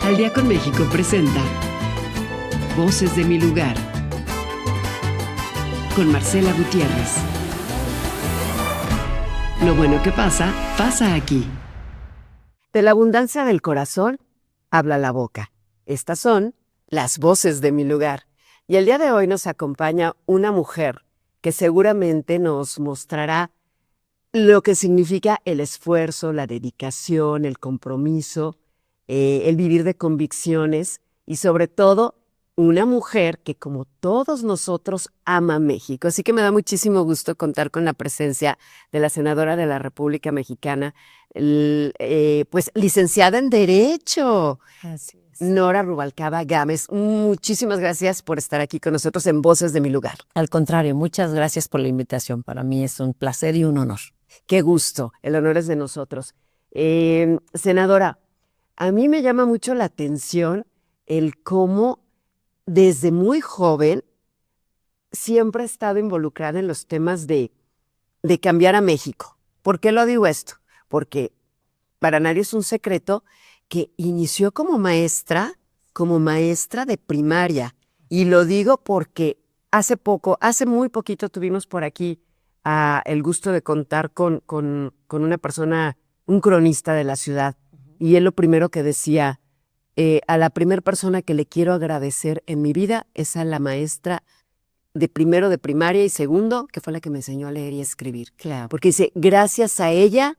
Al Día con México presenta Voces de mi lugar con Marcela Gutiérrez. Lo bueno que pasa, pasa aquí. De la abundancia del corazón, habla la boca. Estas son las voces de mi lugar. Y el día de hoy nos acompaña una mujer que seguramente nos mostrará lo que significa el esfuerzo, la dedicación, el compromiso, el vivir de convicciones y sobre todo una mujer que como todos nosotros ama México. Así que me da muchísimo gusto contar con la presencia de la senadora de la República Mexicana, pues licenciada en Derecho. Así es. Nora Rubalcaba Gámez, muchísimas gracias por estar aquí con nosotros en Voces de mi Lugar. Al contrario, muchas gracias por la invitación. Para mí es un placer y un honor. Qué gusto, el honor es de nosotros. Senadora, a mí me llama mucho la atención el cómo desde muy joven siempre ha estado involucrada en los temas de cambiar a México. ¿Por qué lo digo esto? Porque para nadie es un secreto que inició como maestra de primaria. Y lo digo porque hace muy poquito tuvimos por aquí el gusto de contar con una persona, un cronista de la ciudad. Y él lo primero que decía, a la primera persona que le quiero agradecer en mi vida es a la maestra de primero de primaria y segundo, que fue la que me enseñó a leer y escribir. Claro. Porque dice, gracias a ella,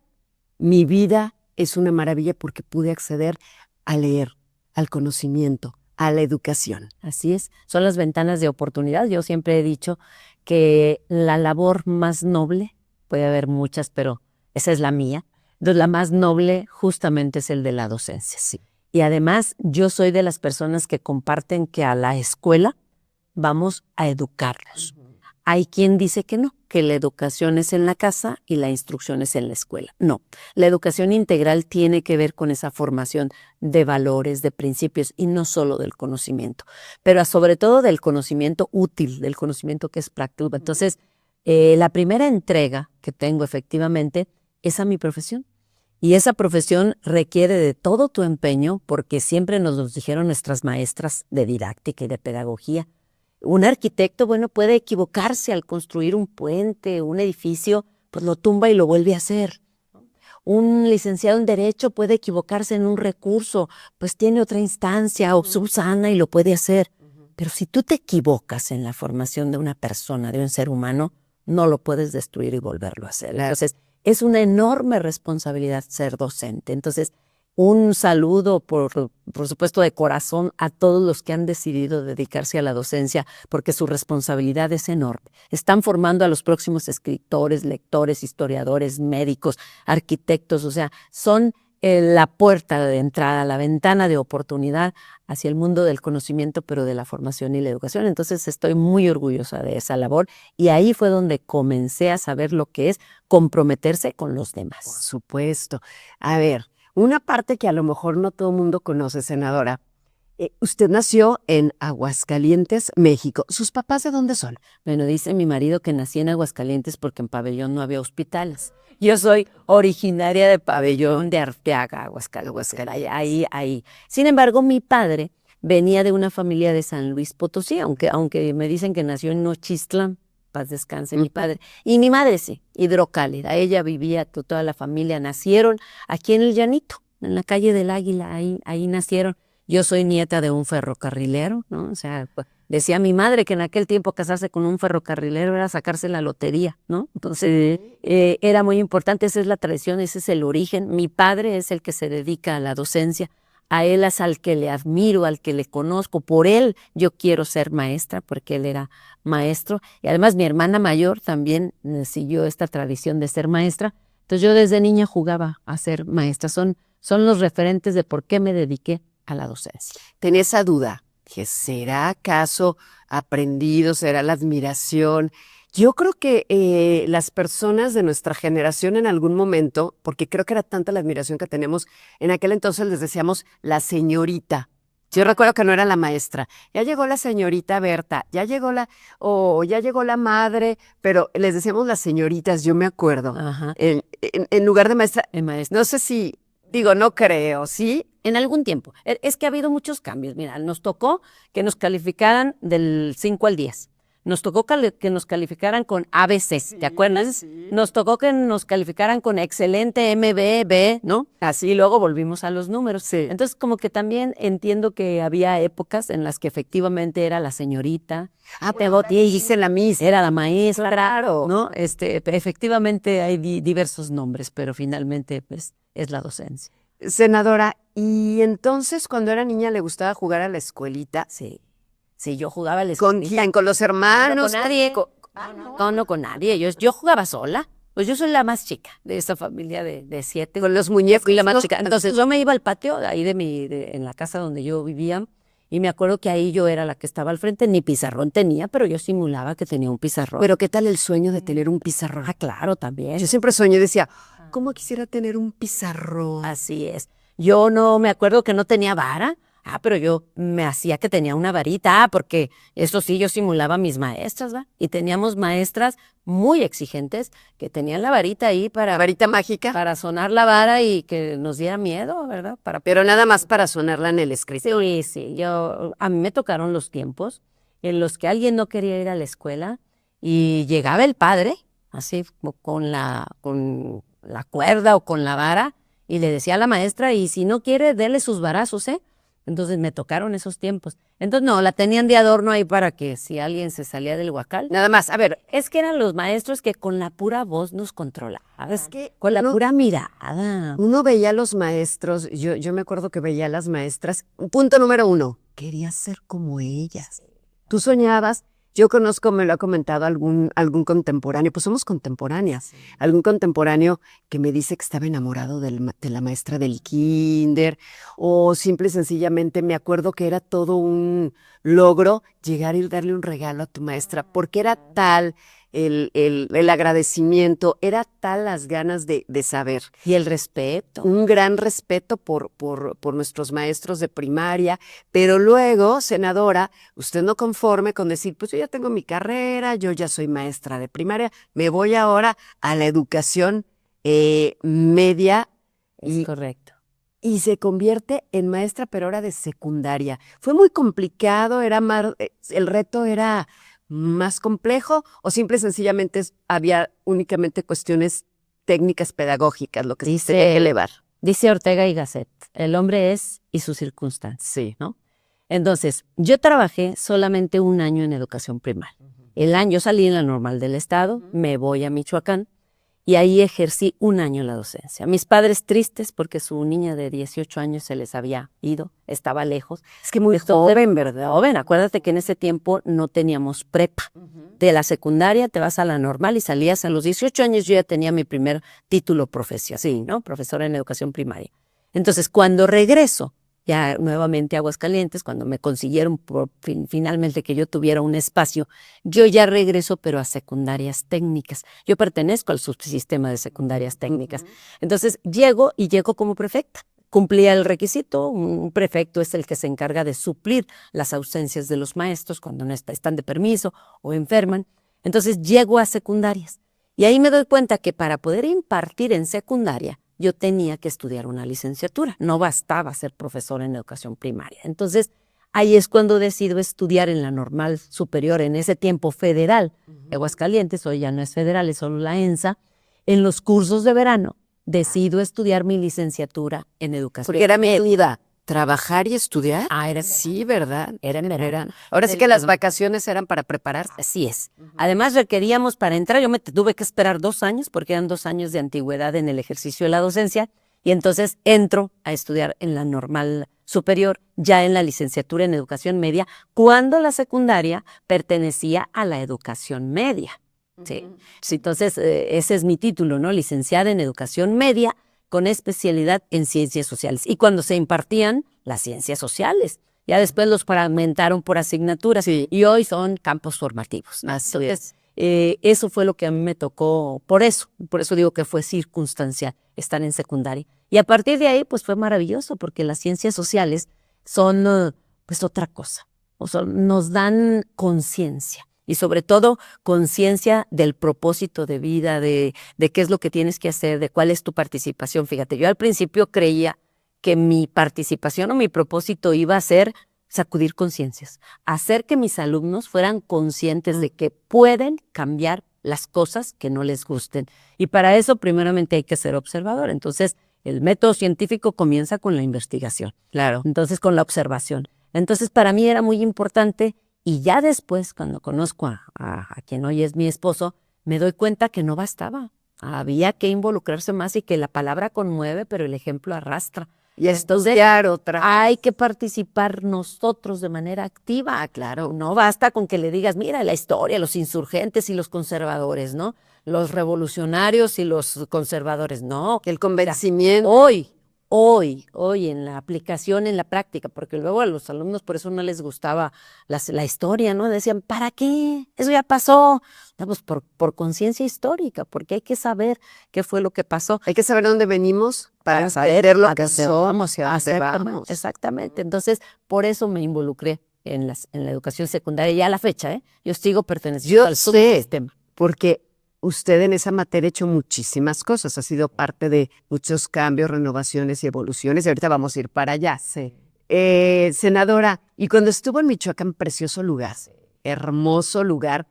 mi vida es una maravilla porque pude acceder a leer, al conocimiento, a la educación. Así es. Son las ventanas de oportunidad. Yo siempre he dicho que la labor más noble, puede haber muchas, pero esa es la mía. Entonces, la más noble justamente es el de la docencia. Sí. Y además, yo soy de las personas que comparten que a la escuela vamos a educarnos. Hay quien dice que no, que la educación es en la casa y la instrucción es en la escuela. No, la educación integral tiene que ver con esa formación de valores, de principios y no solo del conocimiento, pero sobre todo del conocimiento útil, del conocimiento que es práctico. Entonces, la primera entrega que tengo efectivamente es a mi profesión. Y esa profesión requiere de todo tu empeño porque siempre nos lo dijeron nuestras maestras de didáctica y de pedagogía. Un arquitecto, bueno, puede equivocarse al construir un puente, un edificio, pues lo tumba y lo vuelve a hacer. Un licenciado en Derecho puede equivocarse en un recurso, pues tiene otra instancia o subsana y lo puede hacer. Pero si tú te equivocas en la formación de una persona, de un ser humano, no lo puedes destruir y volverlo a hacer. Entonces, es una enorme responsabilidad ser docente. Entonces, un saludo, por supuesto, de corazón a todos los que han decidido dedicarse a la docencia, porque su responsabilidad es enorme. Están formando a los próximos escritores, lectores, historiadores, médicos, arquitectos, o sea, son la puerta de entrada, la ventana de oportunidad hacia el mundo del conocimiento, pero de la formación y la educación. Entonces estoy muy orgullosa de esa labor y ahí fue donde comencé a saber lo que es comprometerse con los demás. Por supuesto. A ver, una parte que a lo mejor no todo el mundo conoce, senadora. Usted nació en Aguascalientes, México. ¿Sus papás de dónde son? Bueno, dice mi marido que nací en Aguascalientes porque en Pabellón no había hospitales. Yo soy originaria de Pabellón de Arteaga, Aguascalientes. Ahí. Sin embargo, mi padre venía de una familia de San Luis Potosí, aunque me dicen que nació en Nochistlán, paz descanse mi padre. Y mi madre sí, Hidrocálida. Ella vivía, toda la familia nacieron aquí en el Llanito, en la calle del Águila, ahí nacieron. Yo soy nieta de un ferrocarrilero, ¿no? O sea, pues, decía mi madre que en aquel tiempo casarse con un ferrocarrilero era sacarse la lotería, ¿no? Entonces, era muy importante, esa es la tradición, ese es el origen. Mi padre es el que se dedica a la docencia, a él es al que le admiro, al que le conozco. Por él yo quiero ser maestra, porque él era maestro. Y además mi hermana mayor también siguió esta tradición de ser maestra. Entonces yo desde niña jugaba a ser maestra. Son los referentes de por qué me dediqué a la docencia. Tenía esa duda, que ¿será acaso aprendido? ¿Será la admiración? Yo creo que las personas de nuestra generación en algún momento, porque creo que era tanta la admiración que teníamos, en aquel entonces les decíamos la señorita. Yo recuerdo que no era la maestra. Ya llegó la señorita Berta, ya llegó la madre, pero les decíamos las señoritas, yo me acuerdo. Ajá. En lugar de maestra. El maestro. No sé si, digo, no creo, ¿sí? En algún tiempo. Es que ha habido muchos cambios. Mira, nos tocó que nos calificaran del 5 al 10. Nos tocó que nos calificaran con ABC, ¿te acuerdas? Sí. Nos tocó que nos calificaran con excelente, MB, B, ¿no? Así luego volvimos a los números. Sí. Entonces, como que también entiendo que había épocas en las que efectivamente era la señorita, Hice la misma. era la maestra, Claro. ¿no? Efectivamente hay diversos nombres, pero finalmente pues, es la docencia. Senadora, y entonces cuando era niña le gustaba jugar a la escuelita. Sí. Sí, yo jugaba al ¿Con quién? ¿Con los hermanos? No, con nadie. Con- No, con nadie. Yo jugaba sola. Pues yo soy la más chica de esta familia de 7. con los muñecos. Fui la más ¿no? chica. Entonces yo me iba al patio ahí en la casa donde yo vivía y me acuerdo que ahí yo era la que estaba al frente. Ni pizarrón tenía, pero yo simulaba que tenía un pizarrón. Pero ¿qué tal el sueño de tener un pizarrón? Ah, claro, también. Yo siempre soñé y decía, ¿cómo quisiera tener un pizarrón? Así es. Yo no me acuerdo que no tenía vara. Pero yo me hacía que tenía una varita, porque eso sí, yo simulaba a mis maestras, ¿va? Y teníamos maestras muy exigentes que tenían la varita ahí ¿Varita mágica? para sonar la vara y que nos diera miedo, ¿verdad? Pero nada más para sonarla en el escritorio. Sí, a mí me tocaron los tiempos en los que alguien no quería ir a la escuela y llegaba el padre, así como con la cuerda o con la vara, y le decía a la maestra, y si no quiere, dele sus varazos, ¿eh? Entonces me tocaron esos tiempos. Entonces no, la tenían de adorno ahí para que si alguien se salía del huacal. Nada más, a ver, Es que eran los maestros que con la pura voz nos controlaban. es que Con la uno- pura mirada. uno veía a los maestros, yo me acuerdo que veía a las maestras. Punto número 1, quería ser como ellas. Tú soñabas, yo conozco, me lo ha comentado algún contemporáneo, pues somos contemporáneas, algún contemporáneo que me dice que estaba enamorado de la maestra del kinder, o simple y sencillamente me acuerdo que era todo un logro llegar y darle un regalo a tu maestra, porque era tal el agradecimiento, era tal las ganas de saber. Y el respeto. Un gran respeto por nuestros maestros de primaria, pero luego, senadora, usted no conforme con decir, pues yo ya tengo mi carrera, yo ya soy maestra de primaria, me voy ahora a la educación media Es correcto. y se convierte en maestra, pero ahora de secundaria. Fue muy complicado, el reto era más complejo o simple y sencillamente había únicamente cuestiones técnicas pedagógicas, lo que se tenía que elevar. Dice Ortega y Gasset, el hombre es y sus circunstancias. Sí. ¿No? Entonces, yo trabajé solamente un año en educación primaria. Yo salí en la normal del estado, me voy a Michoacán y ahí ejercí un año la docencia. Mis padres tristes porque su niña de 18 años se les había ido, estaba lejos. Es que muy joven, ¿verdad? Joven, acuérdate que en ese tiempo no teníamos prepa. De la secundaria te vas a la normal y salías a los 18 años, yo ya tenía mi primer título profesional, sí, ¿no? Profesora en educación primaria. Entonces, cuando regreso ya nuevamente a Aguascalientes, cuando me consiguieron finalmente que yo tuviera un espacio, yo ya regreso, pero a secundarias técnicas. Yo pertenezco al subsistema de secundarias técnicas. Entonces, llego como prefecta. Cumplía el requisito, un prefecto es el que se encarga de suplir las ausencias de los maestros cuando no están de permiso o enferman. Entonces, llego a secundarias y ahí me doy cuenta que para poder impartir en secundaria, yo tenía que estudiar una licenciatura, no bastaba ser profesora en educación primaria. Entonces, ahí es cuando decido estudiar en la normal superior, en ese tiempo federal, Aguascalientes, hoy ya no es federal, es solo la ENSA, en los cursos de verano, decido estudiar mi licenciatura en educación. Porque era mi vida, trabajar y estudiar. Era Sí, ¿verdad? Era en verano. Ahora sí que las vacaciones eran para prepararse. Así es. Además requeríamos para entrar, yo me tuve que esperar 2 años porque eran 2 años de antigüedad en el ejercicio de la docencia y entonces entro a estudiar en la normal superior, ya en la licenciatura en educación media, cuando la secundaria pertenecía a la educación media. Sí. Sí, entonces ese es mi título, ¿no? Licenciada en educación media con especialidad en ciencias sociales. Y cuando se impartían las ciencias sociales, ya después los fragmentaron por asignaturas y hoy son campos formativos. Entonces, eso fue lo que a mí me tocó, por eso digo que fue circunstancial estar en secundaria. Y a partir de ahí, pues fue maravilloso, porque las ciencias sociales son pues otra cosa, o sea, nos dan conciencia. Y sobre todo, conciencia del propósito de vida, de qué es lo que tienes que hacer, de cuál es tu participación. Fíjate, yo al principio creía que mi participación o mi propósito iba a ser sacudir conciencias, hacer que mis alumnos fueran conscientes de que pueden cambiar las cosas que no les gusten. Y para eso, primeramente, hay que ser observador. Entonces, el método científico comienza con la investigación. Claro. Entonces, con la observación. Entonces, para mí era muy importante. Y ya después, cuando conozco a quien hoy es mi esposo, me doy cuenta que no bastaba. Había que involucrarse más y que la palabra conmueve, pero el ejemplo arrastra. Y estudiar otra. Hay que participar nosotros de manera activa. Claro. No basta con que le digas, mira, la historia, los insurgentes y los conservadores, ¿no? Los revolucionarios y los conservadores, no. El convencimiento. Hoy, en la aplicación, en la práctica, porque luego a los alumnos por eso no les gustaba la historia, ¿no? Decían, ¿para qué? Eso ya pasó. No, pues por conciencia histórica, porque hay que saber qué fue lo que pasó. Hay que saber dónde venimos para saber lo que somos y a dónde vamos. Exactamente. Entonces, por eso me involucré en la educación secundaria. Ya a la fecha, yo sigo perteneciendo al subsistema. Porque usted en esa materia ha hecho muchísimas cosas, ha sido parte de muchos cambios, renovaciones y evoluciones, y ahorita vamos a ir para allá. Sí. Senadora, y cuando estuvo en Michoacán, precioso lugar, hermoso lugar,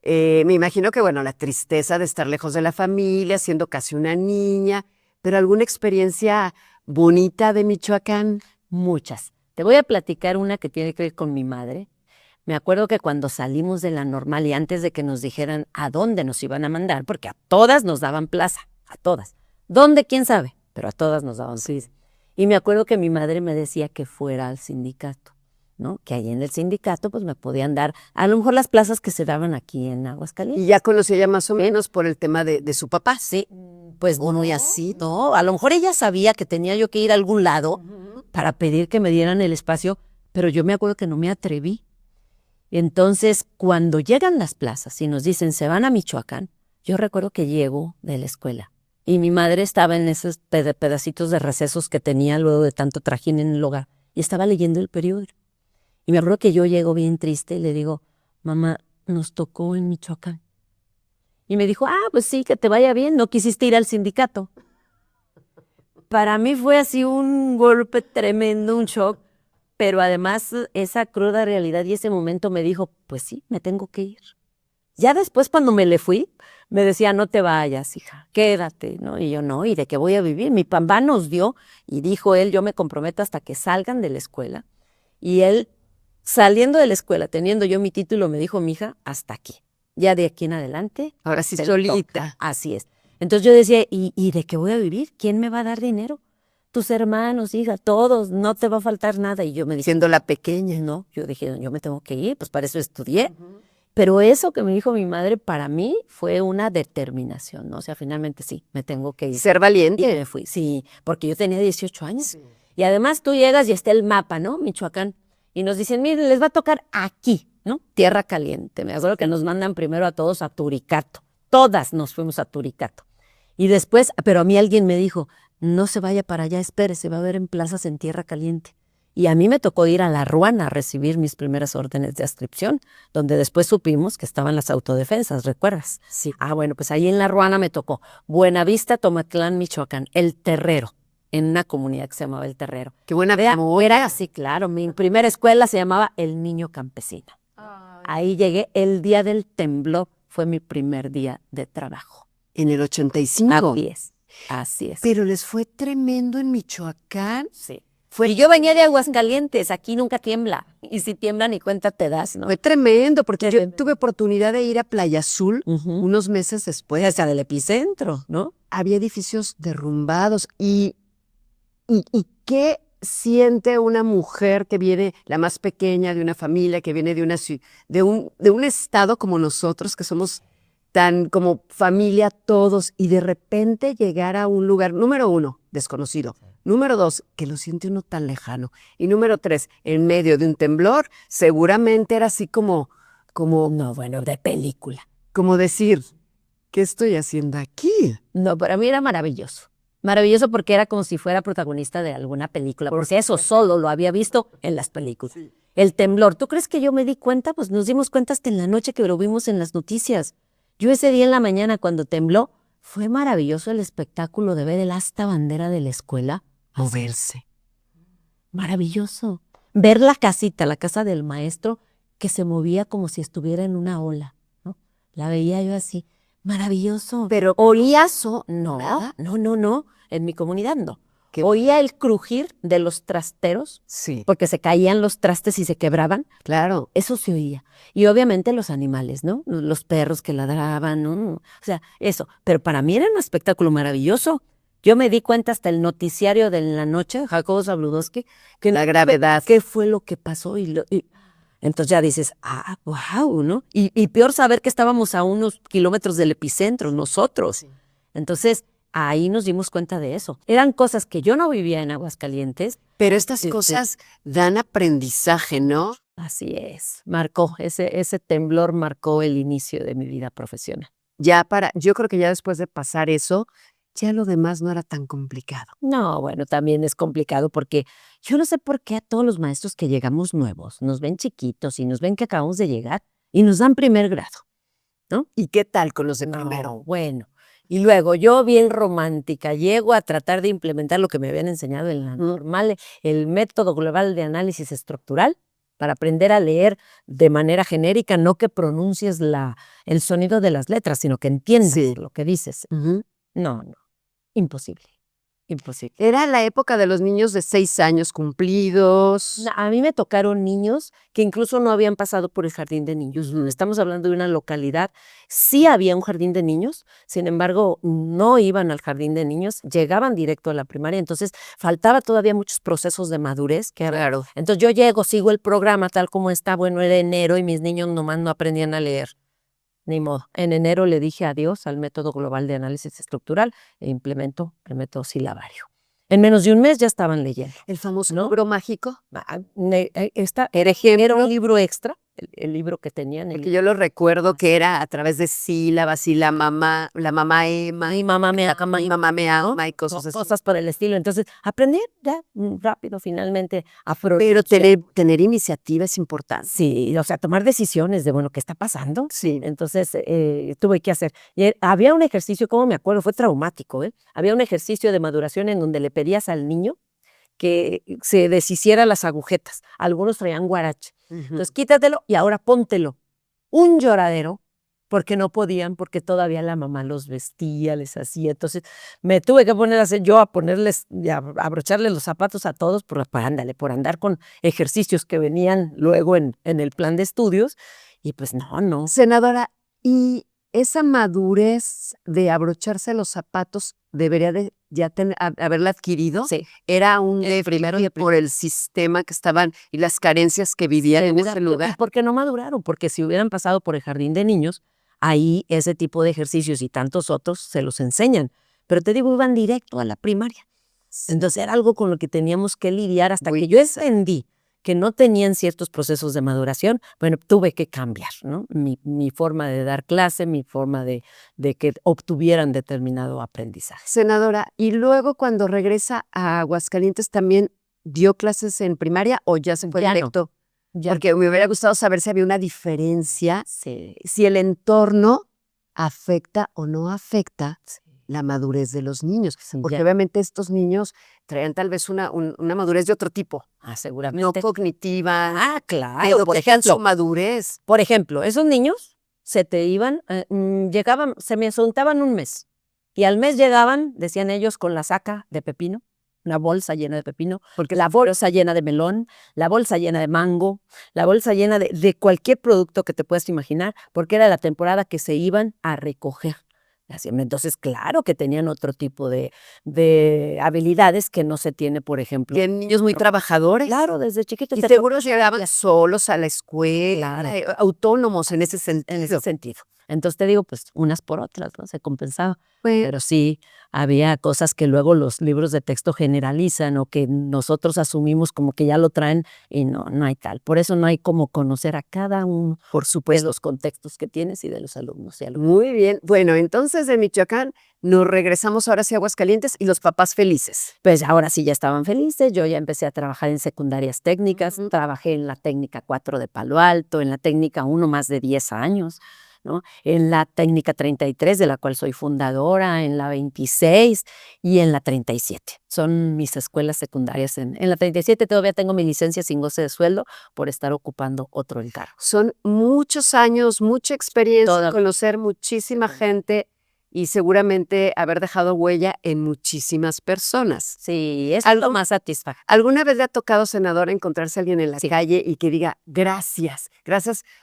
me imagino que, bueno, la tristeza de estar lejos de la familia, siendo casi una niña, pero ¿alguna experiencia bonita de Michoacán? Muchas. Te voy a platicar una que tiene que ver con mi madre. Me acuerdo que cuando salimos de la normal y antes de que nos dijeran a dónde nos iban a mandar, porque a todas nos daban plaza, a todas. ¿Dónde? ¿Quién sabe? Pero a todas nos daban plaza. Y me acuerdo que mi madre me decía que fuera al sindicato, ¿no? Que ahí en el sindicato pues me podían dar a lo mejor las plazas que se daban aquí en Aguascalientes. Y ya conocía ya más o menos por el tema de su papá. Sí, pues no y así, ¿no? A lo mejor ella sabía que tenía yo que ir a algún lado para pedir que me dieran el espacio, pero yo me acuerdo que no me atreví. Entonces, cuando llegan las plazas y nos dicen se van a Michoacán, yo recuerdo que llego de la escuela y mi madre estaba en esos pedacitos de recesos que tenía luego de tanto trajín en el hogar y estaba leyendo el periódico. Y me acuerdo que yo llego bien triste y le digo, mamá, nos tocó en Michoacán. Y me dijo, pues sí, que te vaya bien, no quisiste ir al sindicato. Para mí fue así un golpe tremendo, un shock. Pero además esa cruda realidad y ese momento me dijo, pues sí, me tengo que ir. Ya después cuando me le fui, me decía, no te vayas, hija, quédate, ¿no? Y yo, no, ¿y de qué voy a vivir? Mi papá nos dio y dijo él, yo me comprometo hasta que salgan de la escuela. Y él, saliendo de la escuela, teniendo yo mi título, me dijo, mija, hasta aquí. Ya de aquí en adelante. Ahora sí, solita. Así es. Entonces yo decía, ¿y de qué voy a vivir? ¿Quién me va a dar dinero? Tus hermanos, hija, todos, no te va a faltar nada. Y yo me dije, siendo la pequeña, no, yo dije, yo me tengo que ir, pues para eso estudié. Pero eso que me dijo mi madre para mí fue una determinación, ¿no? O sea, finalmente sí, me tengo que ir. Ser valiente. Y me fui, sí, porque yo tenía 18 años. Sí. Y además tú llegas y está el mapa, ¿no? Michoacán. Y nos dicen, miren, les va a tocar aquí, ¿no? Tierra caliente. Me acuerdo que nos mandan primero a todos a Turicato. Todas nos fuimos a Turicato. Y después, pero a mí alguien me dijo, no se vaya para allá, espérese, va a ver en plazas en Tierra Caliente. Y a mí me tocó ir a La Ruana a recibir mis primeras órdenes de adscripción, donde después supimos que estaban las autodefensas, ¿recuerdas? Sí. Bueno, pues ahí en La Ruana me tocó Buenavista, Tomatlán, Michoacán, El Terrero, en una comunidad que se llamaba El Terrero. Qué buena era así, claro. Mi primera escuela se llamaba El Niño Campesino. Ahí llegué, el día del temblor fue mi primer día de trabajo. En el 85. Así es. Pero les fue tremendo en Michoacán. Sí. Y yo venía de Aguascalientes, aquí nunca tiembla. Y si tiembla ni cuenta te das, ¿no? Fue tremendo, porque yo tuve oportunidad de ir a Playa Azul unos meses después. O sea, del epicentro, ¿no? Había edificios derrumbados. ¿Y qué siente una mujer que viene, la más pequeña de una familia, que viene de un estado como nosotros, que somos tan como familia todos, y de repente llegar a un lugar, número 1, desconocido, número 2, que lo siente uno tan lejano, y número 3, en medio de un temblor, seguramente era así como no, bueno, de película. Como decir, ¿qué estoy haciendo aquí? No, para mí era maravilloso. Maravilloso porque era como si fuera protagonista de alguna película, porque eso solo lo había visto en las películas. Sí. El temblor, ¿tú crees que yo me di cuenta? Pues nos dimos cuenta hasta en la noche que lo vimos en las noticias. Yo ese día en la mañana cuando tembló, fue maravilloso el espectáculo de ver el asta bandera de la escuela moverse. Maravilloso. Ver la casita, la casa del maestro, que se movía como si estuviera en una ola, ¿no? La veía yo así. Maravilloso. Pero ¿Oías? nada. No. En mi comunidad no. ¿Qué? Oía el crujir de los trasteros, Sí, porque se caían los trastes y se quebraban. claro. Eso se oía. Y obviamente los animales, ¿no? Los perros que ladraban, ¿no? O sea, eso. Pero para mí era un espectáculo maravilloso. Yo me di cuenta hasta el noticiario de la noche, Jacobo Zabludowski, que La gravedad. qué fue lo que pasó. Y entonces ya dices, wow, ¿no? Y peor saber que estábamos a unos kilómetros del epicentro, nosotros. Sí. Entonces, ahí nos dimos cuenta de eso. Eran cosas que yo no vivía en Aguascalientes. Pero estas Sí, sí. cosas dan aprendizaje, ¿no? Así es, marcó, ese temblor marcó el inicio de mi vida profesional. Yo creo que ya después de pasar eso, ya lo demás no era tan complicado. No, bueno, también es complicado porque yo no sé por qué a todos los maestros que llegamos nuevos nos ven chiquitos y nos ven que acabamos de llegar y nos dan primer grado, ¿no? ¿Y qué tal con los de No, primero? bueno. Y luego yo bien romántica llego a tratar de implementar lo que me habían enseñado en la normal, el método global de análisis estructural para aprender a leer de manera genérica, no que pronuncies el sonido de las letras, sino que entiendas Sí. lo que dices. Ujú. No, imposible. Imposible. Era la época de los niños de 6 años cumplidos. A mí me tocaron niños que incluso no habían pasado por el jardín de niños. Estamos hablando de una localidad. Sí había un jardín de niños, sin embargo, no iban al jardín de niños, llegaban directo a la primaria, entonces faltaba todavía muchos procesos de madurez. Claro. Entonces yo llego, sigo el programa tal como está, bueno, era enero y mis niños nomás no aprendían a leer. Ni modo. En enero le dije adiós al método global de análisis estructural e implemento el método silabario. En menos de un mes ya estaban leyendo. El famoso ¿No? libro mágico. Era un libro extra, el libro que tenían. Porque yo lo recuerdo que era a través de sílabas y la mamá Emma, Mi mamá me ama, mi mamá me ama y cosas así. cosas por el estilo. Entonces, aprender ya rápido finalmente a Pero pronunciar. tener iniciativa es importante. Sí, o sea, tomar decisiones de, bueno, ¿qué está pasando? Sí. Entonces, tuve que hacer. Y había un ejercicio, como me acuerdo, fue traumático, ¿eh? Había un ejercicio de maduración en donde le pedías al niño que se deshiciera las agujetas. Algunos traían guarache. Entonces, quítatelo y ahora póntelo. Un lloradero, porque no podían, porque todavía la mamá los vestía, les hacía. Entonces, me tuve que poner a hacer yo a ponerles, y a abrocharles los zapatos a todos por andar con ejercicios que venían luego en el plan de estudios. Y pues no. Senadora, ¿y esa madurez de abrocharse los zapatos debería de ya haberla adquirido? Sí. Era un primero déficit por el sistema que estaban y las carencias que vivían en ese Segura- lugar. ¿Por qué no maduraron? Porque si hubieran pasado por el jardín de niños, ahí ese tipo de ejercicios y tantos otros se los enseñan. Pero te digo, iban directo a la primaria. Entonces era algo con lo que teníamos que lidiar hasta que yo entendí que no tenían ciertos procesos de maduración. Bueno, tuve que cambiar, ¿no? Mi forma de dar clase, mi forma de que obtuvieran determinado aprendizaje. Senadora, y luego cuando regresa a Aguascalientes también dio clases en primaria o ya se fue Ya no. directo. Ya. Porque me hubiera gustado saber si había una diferencia, Sí. si el entorno afecta o no afecta la madurez de los niños. Porque Ya. obviamente estos niños traían tal vez una madurez de otro tipo, Seguramente. no cognitiva, Claro. pero Por dejan su ejemplo, madurez. esos niños se te iban, llegaban, se me asuntaban un mes. Y al mes llegaban, decían ellos, con la saca de pepino, una bolsa llena de pepino, Porque la bolsa llena de melón, la bolsa llena de mango, la bolsa llena de cualquier producto que te puedas imaginar, porque era la temporada que se iban a recoger. Entonces, claro que tenían otro tipo de habilidades que no se tiene, por ejemplo. eran niños muy trabajadores. Claro, desde chiquitos. Y seguro llegaban solos a la escuela, Claro. autónomos en ese En ese sentido. sentido. Entonces te digo, pues unas por otras, ¿no? Se compensaba. Pues, Pero sí, había cosas que luego los libros de texto generalizan o que nosotros asumimos como que ya lo traen y no hay tal. Por eso no hay como conocer a cada uno por de supuesto. los contextos que tienes y de los alumnos y alumnas. Muy bien. Bueno, entonces de Michoacán nos regresamos ahora hacia Aguascalientes y los papás felices. Pues ahora sí ya estaban felices, yo ya empecé a trabajar en secundarias técnicas, Ujú. trabajé en la técnica 4 de Palo Alto, en la técnica 1 más de 10 años. ¿no? En la técnica 33, de la cual soy fundadora, en la 26 y en la 37. Son mis escuelas secundarias. En la 37 todavía tengo mi licencia sin goce de sueldo por estar ocupando otro encargo. Son muchos años, mucha experiencia, Toda- conocer muchísima gente y seguramente haber dejado huella en muchísimas personas. Sí, es Algo- lo más satisfactorio. ¿Alguna vez le ha tocado, senadora, encontrarse a alguien en la Sí. calle y que diga gracias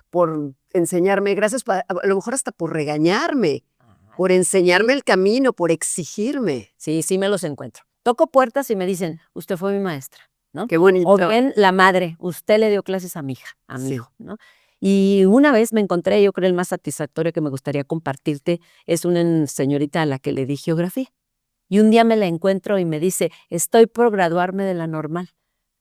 por enseñarme, gracias a lo mejor hasta por regañarme, por enseñarme el camino, por exigirme? Sí, sí me los encuentro. Toco puertas y me dicen, usted fue mi maestra, ¿no? Qué bonito. O bien la madre, usted le dio clases a mi hija, a mi Sí. hijo, ¿no? Y una vez me encontré, yo creo el más satisfactorio que me gustaría compartirte, es una señorita a la que le di geografía. Y un día me la encuentro y me dice, estoy por graduarme de la normal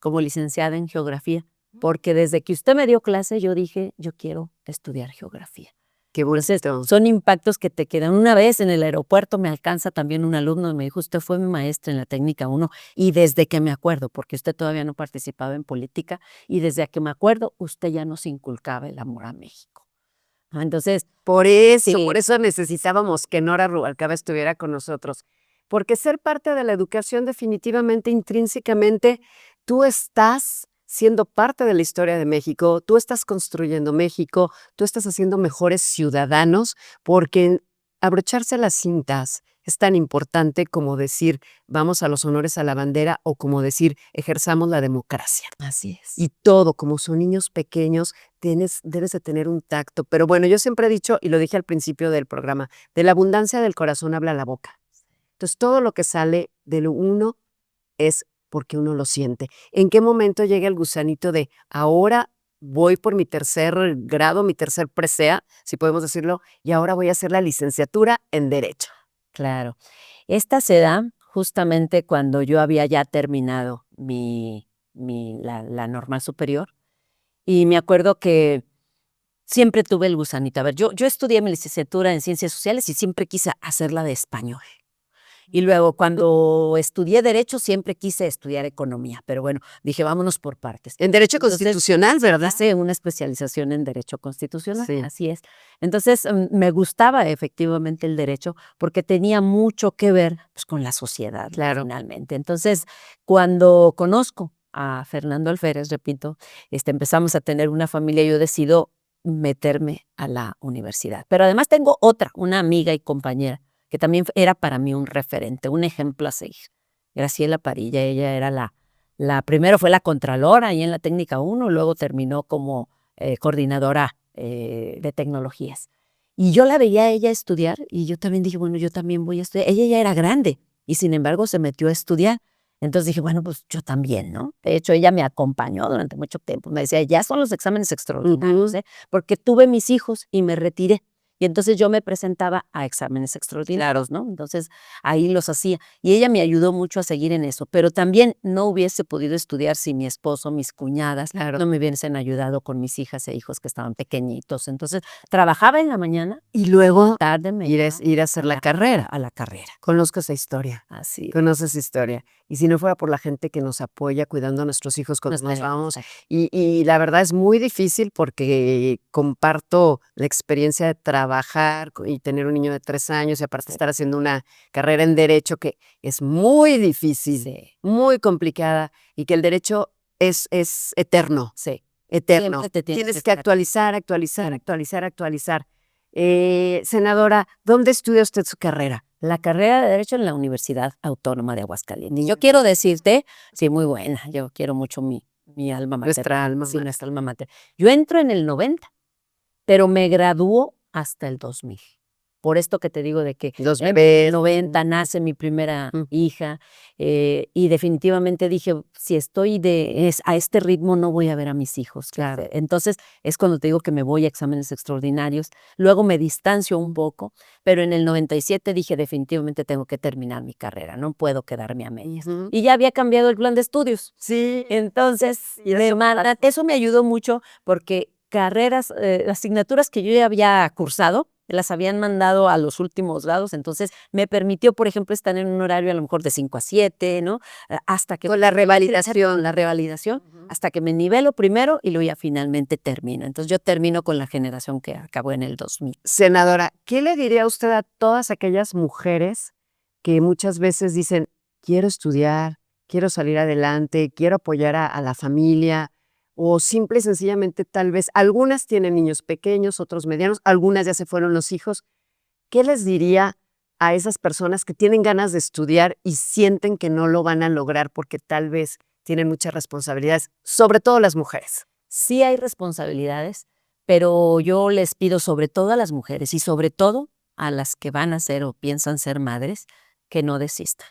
como licenciada en geografía, porque desde que usted me dio clase yo dije, yo quiero estudiar geografía. Qué Entonces, bonito. son impactos que te quedan. Una vez en el aeropuerto me alcanza también un alumno y me dijo, usted fue mi maestra en la técnica 1 y desde que me acuerdo, porque usted todavía no participaba en política, y desde que me acuerdo, usted ya nos inculcaba el amor a México. Entonces, Por sí. eso necesitábamos que Nora Rubalcaba estuviera con nosotros. Porque ser parte de la educación definitivamente, intrínsecamente, tú estás siendo parte de la historia de México, tú estás construyendo México, tú estás haciendo mejores ciudadanos, porque abrocharse las cintas es tan importante como decir vamos a los honores a la bandera o como decir ejerzamos la democracia. así es. Y todo, como son niños pequeños, debes de tener un tacto. Pero bueno, yo siempre he dicho, y lo dije al principio del programa, de la abundancia del corazón habla la boca. Entonces, todo lo que sale de lo uno es porque uno lo siente. ¿En qué momento llega el gusanito de ahora voy por mi tercer grado, mi tercer presea, si podemos decirlo, y ahora voy a hacer la licenciatura en Derecho? Claro. Esta se da justamente cuando yo había ya terminado la normal superior y me acuerdo que siempre tuve el gusanito. A ver, yo estudié mi licenciatura en Ciencias Sociales y siempre quise hacerla de español. Y luego cuando estudié Derecho siempre quise estudiar Economía, pero bueno, dije vámonos por partes. En Derecho Entonces, Constitucional, ¿verdad? Hice una especialización en Derecho Constitucional, Sí. así es. Entonces, me gustaba efectivamente el derecho porque tenía mucho que ver pues, con la sociedad, Claro. finalmente. Entonces, cuando conozco a Fernando Alférez, repito, empezamos a tener una familia, yo decido meterme a la universidad. Pero además tengo una amiga y compañera, que también era para mí un referente, un ejemplo a seguir. Graciela Parilla, ella era primero fue la Contralora ahí en la Técnica 1, luego terminó como coordinadora de tecnologías. Y yo la veía a ella estudiar y yo también dije, bueno, yo también voy a estudiar. Ella ya era grande y sin embargo se metió a estudiar. Entonces dije, bueno, pues yo también, ¿no? De hecho, ella me acompañó durante mucho tiempo. Me decía, ya son los exámenes extraordinarios, porque tuve mis hijos y me retiré. Y entonces yo me presentaba a exámenes extraordinarios, ¿no? Entonces ahí los hacía. Y ella me ayudó mucho a seguir en eso. Pero también no hubiese podido estudiar si mi esposo, mis cuñadas, no me hubiesen ayudado con mis hijas e hijos que estaban pequeñitos. Entonces trabajaba en la mañana Y luego tarde me ir iba a hacer la carrera. a la carrera. Conozco esa historia. Así. Conoces historia. Y si no fuera por la gente que nos apoya cuidando a nuestros hijos cuando nos vamos. Y la verdad es muy difícil porque comparto la experiencia de trabajar y tener un niño de 3 años y aparte estar haciendo una carrera en Derecho que es muy difícil, Sí. muy complicada y que el Derecho es eterno, Sí. eterno. Siempre te tienes Tienes que que estar- actualizar. Senadora, ¿dónde estudia usted su carrera? La carrera de Derecho en la Universidad Autónoma de Aguascalientes. Y yo quiero decirte, sí, muy buena, yo quiero mucho mi alma mater. Nuestra alma Sí, mater. nuestra alma mater. Yo entro en el 90, pero me graduó hasta el 2000. Por esto que te digo de que Los en bebés. el 90 nace mi primera hija y definitivamente dije, si estoy a este ritmo no voy a ver a mis hijos. Claro. Entonces es cuando te digo que me voy a exámenes extraordinarios. Luego me distancio un poco, pero en el 97 dije definitivamente tengo que terminar mi carrera, no puedo quedarme a medias. Ujú. Y ya había cambiado el plan de estudios. Sí. Entonces, Y eso me ayudó mucho porque asignaturas que yo ya había cursado, las habían mandado a los últimos grados, entonces me permitió, por ejemplo, estar en un horario a lo mejor de 5 a 7, ¿no? Hasta que... Con la revalidación. La revalidación, hasta que me nivelo primero y luego ya finalmente termino. Entonces yo termino con la generación que acabó en el 2000. Senadora, ¿qué le diría usted a todas aquellas mujeres que muchas veces dicen, quiero estudiar, quiero salir adelante, quiero apoyar a la familia, o simple y sencillamente tal vez algunas tienen niños pequeños, otros medianos, algunas ya se fueron los hijos? ¿Qué les diría a esas personas que tienen ganas de estudiar y sienten que no lo van a lograr porque tal vez tienen muchas responsabilidades, sobre todo las mujeres? Sí hay responsabilidades, pero yo les pido sobre todo a las mujeres y sobre todo a las que van a ser o piensan ser madres, que no desistan,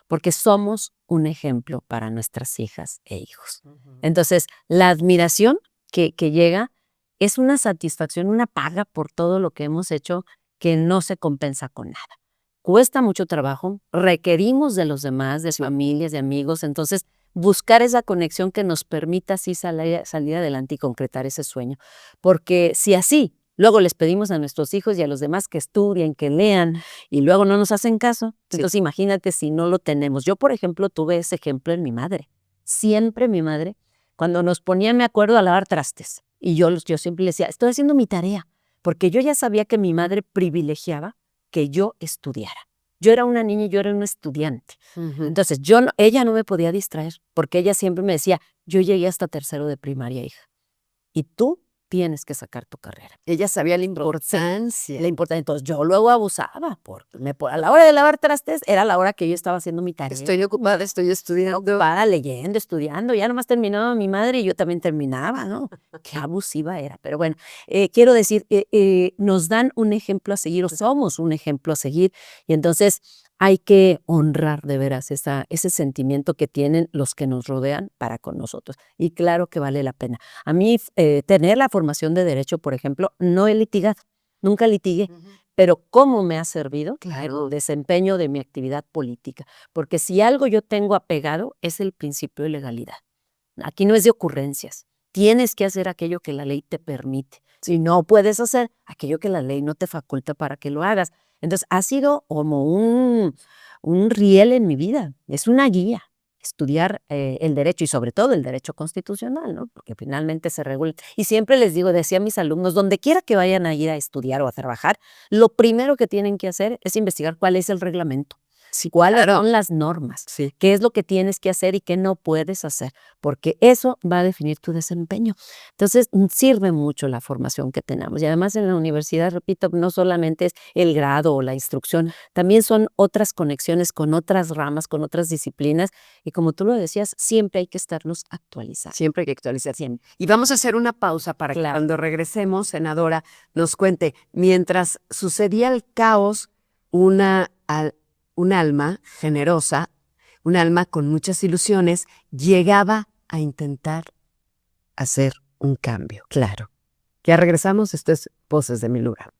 porque somos un ejemplo para nuestras hijas e hijos. Entonces, la admiración que llega es una satisfacción, una paga por todo lo que hemos hecho que no se compensa con nada. Cuesta mucho trabajo, requerimos de los demás, de familias, de amigos, entonces buscar esa conexión que nos permita así salir adelante y concretar ese sueño. Porque si así luego les pedimos a nuestros hijos y a los demás que estudien, que lean, y luego no nos hacen caso, entonces imagínate si no lo tenemos. Yo, por ejemplo, tuve ese ejemplo en mi madre. Siempre mi madre, cuando nos ponía, me acuerdo, a lavar trastes, y yo siempre le decía, estoy haciendo mi tarea, porque yo ya sabía que mi madre privilegiaba que yo estudiara. Yo era una niña y yo era una estudiante. Entonces, ella no me podía distraer, porque ella siempre me decía, yo llegué hasta tercero de primaria, hija, y tú tienes que sacar tu carrera. Ella sabía la importancia. La importancia. Entonces, yo luego abusaba, porque a la hora de lavar trastes era la hora que yo estaba haciendo mi tarea. Estoy ocupada, estoy estudiando. Ocupada, leyendo, estudiando. Ya nomás terminaba mi madre y yo también terminaba, ¿no? Qué abusiva era. Pero bueno, quiero decir, nos dan un ejemplo a seguir, o somos un ejemplo a seguir. Y entonces hay que honrar de veras ese sentimiento que tienen los que nos rodean para con nosotros. Y claro que vale la pena. A mí, tener la formación de Derecho, por ejemplo, no he litigado, nunca litigué, pero ¿cómo me ha servido el desempeño de mi actividad política? Porque si algo yo tengo apegado es el principio de legalidad. Aquí no es de ocurrencias. Tienes que hacer aquello que la ley te permite. Si no puedes hacer aquello que la ley no te faculta para que lo hagas. Entonces, ha sido como un riel en mi vida. Es una guía estudiar el derecho y sobre todo el derecho constitucional, ¿no? Porque finalmente se regula. Y siempre les digo, decía a mis alumnos, donde quiera que vayan a ir a estudiar o a trabajar, lo primero que tienen que hacer es investigar cuál es el reglamento. ¿Cuáles son las normas? ¿Qué es lo que tienes que hacer y qué no puedes hacer? Porque eso va a definir tu desempeño. Entonces, sirve mucho la formación que tenemos. Y además en la universidad, repito, no solamente es el grado o la instrucción, también son otras conexiones con otras ramas, con otras disciplinas. Y como tú lo decías, siempre hay que estarnos actualizando. Siempre hay que actualizar. Siempre. Y vamos a hacer una pausa para que cuando regresemos, senadora, nos cuente, mientras sucedía el caos, un alma generosa, un alma con muchas ilusiones, llegaba a intentar hacer un cambio. Claro. Ya regresamos, esto es Voces de mi Lugar.